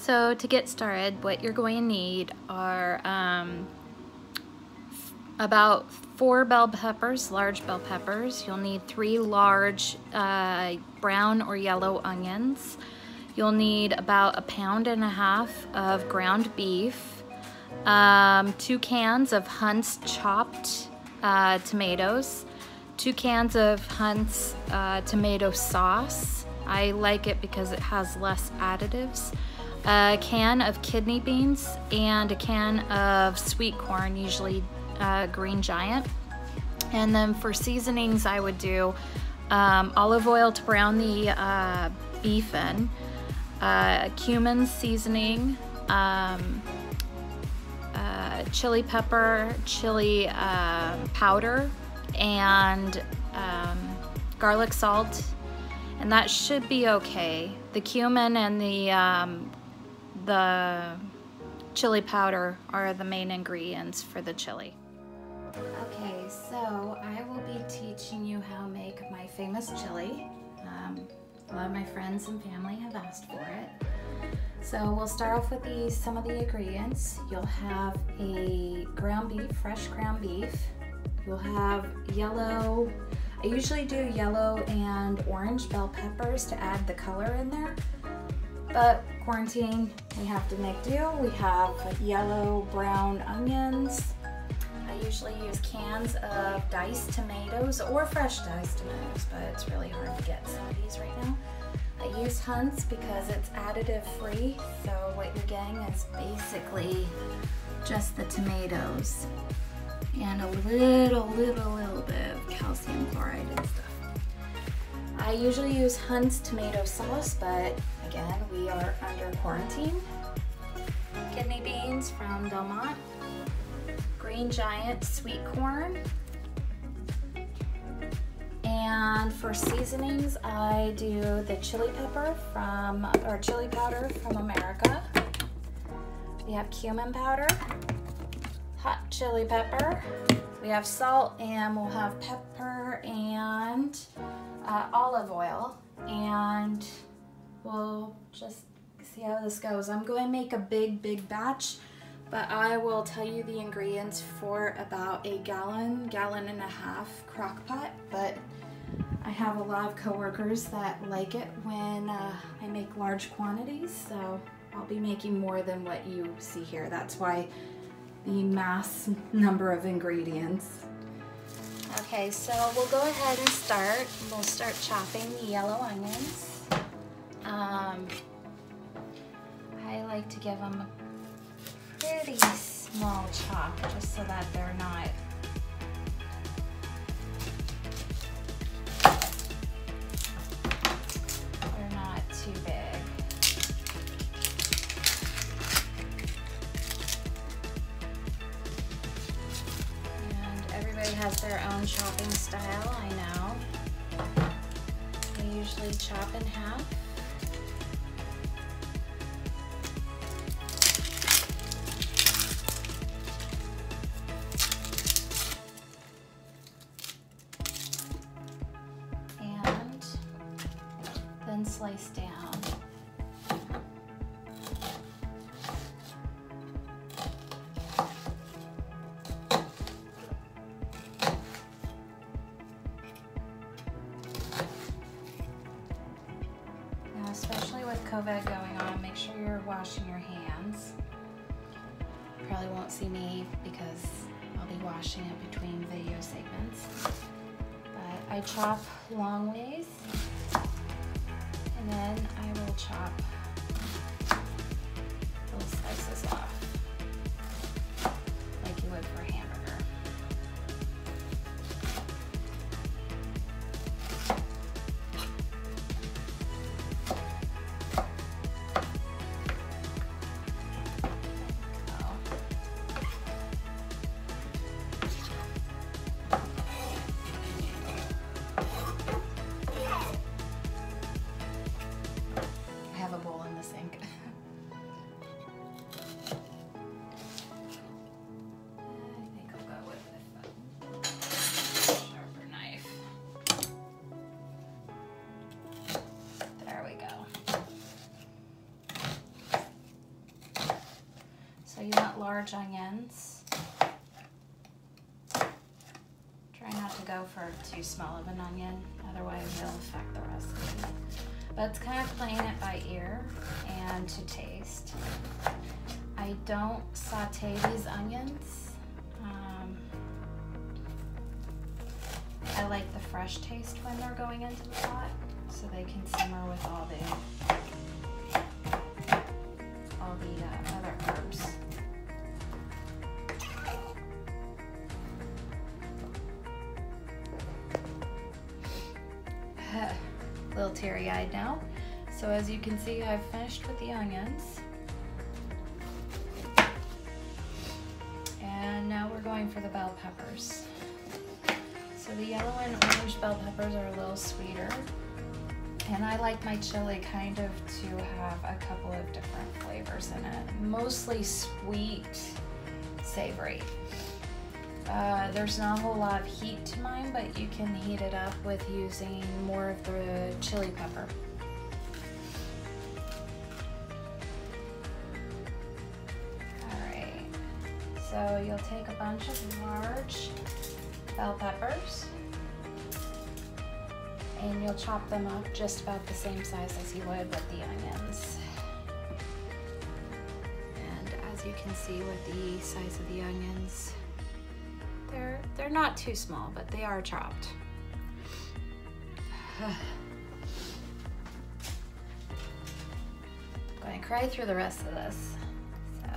So to get started, what you're going to need are about 4 bell peppers, large bell peppers. You'll need 3 large brown or yellow onions. You'll need about 1.5 pounds of ground beef, 2 cans of Hunt's chopped tomatoes, 2 cans of Hunt's tomato sauce. I like it because it has less additives. A can of kidney beans and a can of sweet corn, usually Green Giant. And then for seasonings, I would do olive oil to brown the beef in, cumin seasoning, chili pepper, chili powder, and garlic salt, and that should be okay. The cumin and the chili powder are the main ingredients for the chili. Okay, so I will be teaching you how to make my famous chili. A lot of my friends and family have asked for it. So we'll start off with some of the ingredients. You'll have a ground beef, fresh ground beef. You'll have yellow, I usually do yellow and orange bell peppers to add the color in there. But quarantine, we have to make do. We have yellow brown onions. I usually use cans of diced tomatoes or fresh diced tomatoes, but it's really hard to get some of these right now. I use Hunt's because it's additive free, so what you're getting is basically just the tomatoes and a little bit of calcium chloride and stuff. I usually use Hunt's tomato sauce, but again, we are under quarantine. Kidney beans from Belmont, Green Giant sweet corn, and for seasonings, I do the chili pepper chili powder from America. We have cumin powder, hot chili pepper, we have salt, and we'll have pepper and olive oil, and we'll just see how this goes. I'm going to make a big batch, but I will tell you the ingredients for about a gallon and a half crock pot, but I have a lot of coworkers that like it when I make large quantities, so I'll be making more than what you see here. That's why the mass number of ingredients. Okay, so we'll go ahead and start. We'll start chopping the yellow onions. I like to give them a pretty small chop just so that they're not too big. And everybody has their own chopping style, I know. I usually chop in half. And then slice down. Now, especially with COVID going on, make sure you're washing your hands. You probably won't see me because I'll be washing it between video segments. But I chop long ways. And then I will chop little slices off, like you would for a hamburger. I have a bowl So you want large onions. Try not to go for too small of an onion, otherwise it'll affect the recipe. But it's kind of playing it by ear and to taste. I don't saute these onions. I like the fresh taste when they're going into the pot, so they can simmer with all the other herbs. A little teary-eyed now. So as you can see, I've finished with the onions. And now we're going for the bell peppers. So the yellow and orange bell peppers are a little sweeter. And I like my chili kind of to have a couple of different flavors in it. Mostly sweet, savory. There's not a whole lot of heat to mine, but you can heat it up with using more of the chili pepper. Alright, so you'll take a bunch of large bell peppers and you'll chop them up just about the same size as you would with the onions. And as you can see with the size of the onions, they're not too small, but they are chopped. I'm going to cry through the rest of this. So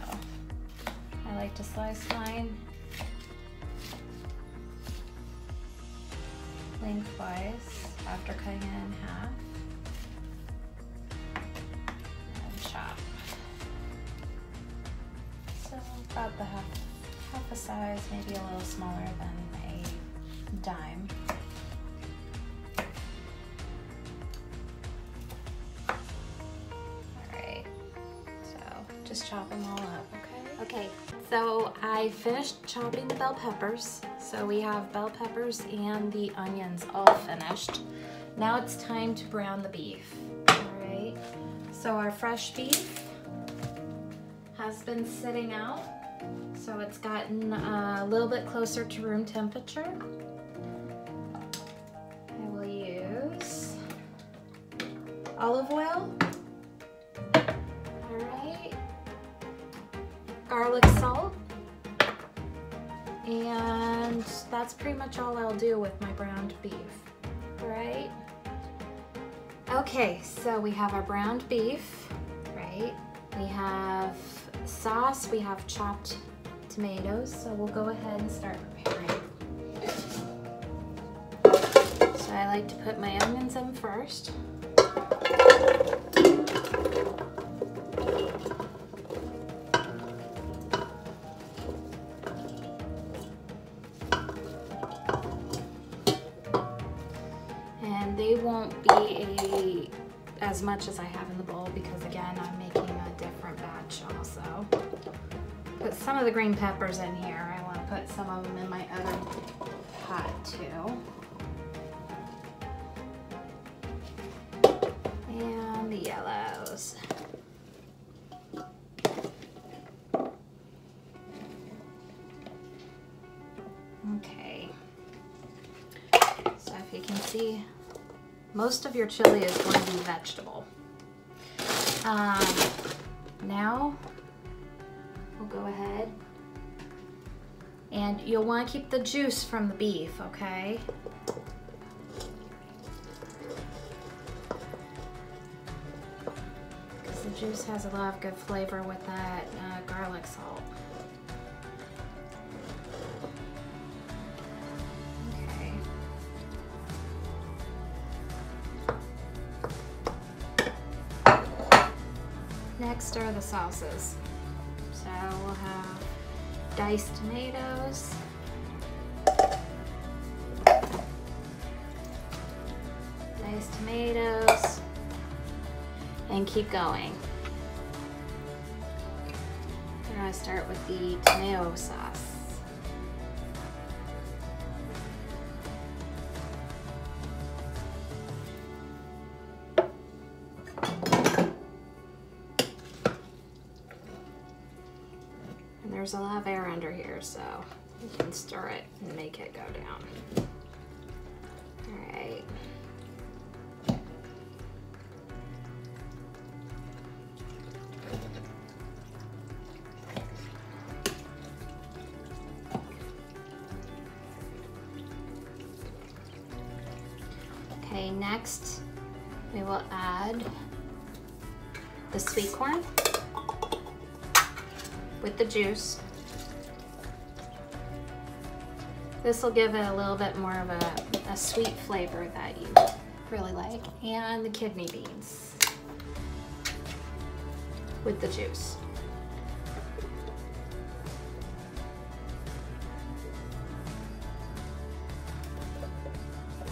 I like to slice mine lengthwise after cutting it in half and chop. So about the half a size, maybe a little smaller than a dime. Alright, so just chop them all up, okay? Okay, so I finished chopping the bell peppers. So we have bell peppers and the onions all finished. Now it's time to brown the beef, alright? So our fresh beef has been sitting out. So it's gotten a little bit closer to room temperature. I will use olive oil, all right, garlic salt, and that's pretty much all I'll do with my browned beef, all right? Okay, so we have our browned beef, right? We have sauce, we have chopped tomatoes, so we'll go ahead and start preparing. So I like to put my onions in first. And they won't be as much as I have in the bowl because again, I'm making a different batch also. Put some of the green peppers in here. I want to put some of them in my other pot too. And the yellows. Okay. So if you can see, most of your chili is going to be vegetable. Now, we'll go ahead and you'll want to keep the juice from the beef, okay? Because the juice has a lot of good flavor with that garlic salt. Okay. Next are the sauces. So we'll have diced tomatoes, and keep going. We're gonna start with the tomato sauce. And there's a lot of air under here, so you can stir it and make it go down. All right. Okay, next we will add the sweet corn with the juice. This will give it a little bit more of a sweet flavor that you really like. And the kidney beans with the juice.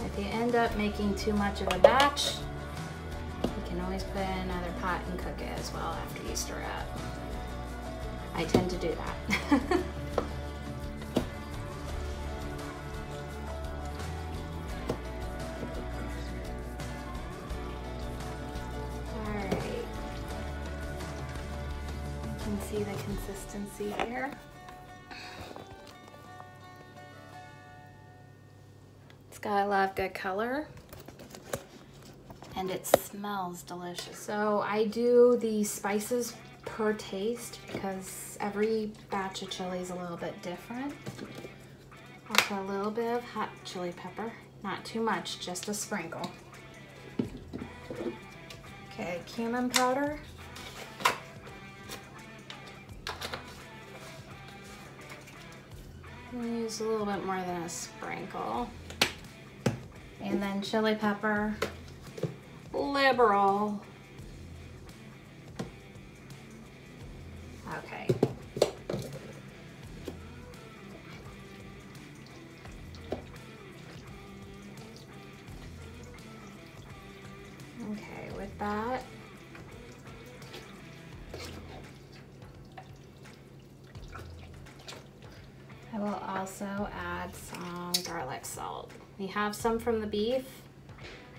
If you end up making too much of a batch, you can always put in another pot and cook it as well after you stir it up. I tend to do that. Alright. You can see the consistency here. It's got a lot of good color and it smells delicious. So I do the spices per taste because every batch of chili is a little bit different. I'll put a little bit of hot chili pepper, not too much, just a sprinkle. Okay, cumin powder. I'm gonna use a little bit more than a sprinkle. And then chili pepper, liberal. Okay. Okay, with that, I will also add some garlic salt. We have some from the beef.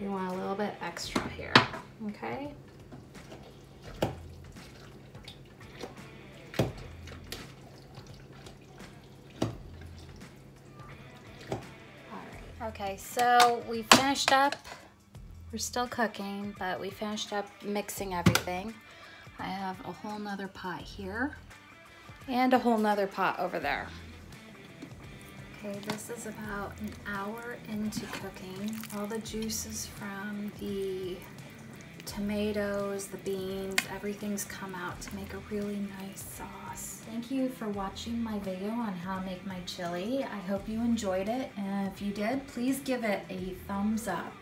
You want a little bit extra here, okay? Okay, so we finished up, we're still cooking, but we finished up mixing everything. I have a whole nother pot here and a whole nother pot over there. Okay, this is about an hour into cooking. All the juices from the tomatoes, the beans, everything's come out to make a really nice sauce. Thank you for watching my video on how to make my chili. I hope you enjoyed it, and if you did, please give it a thumbs up.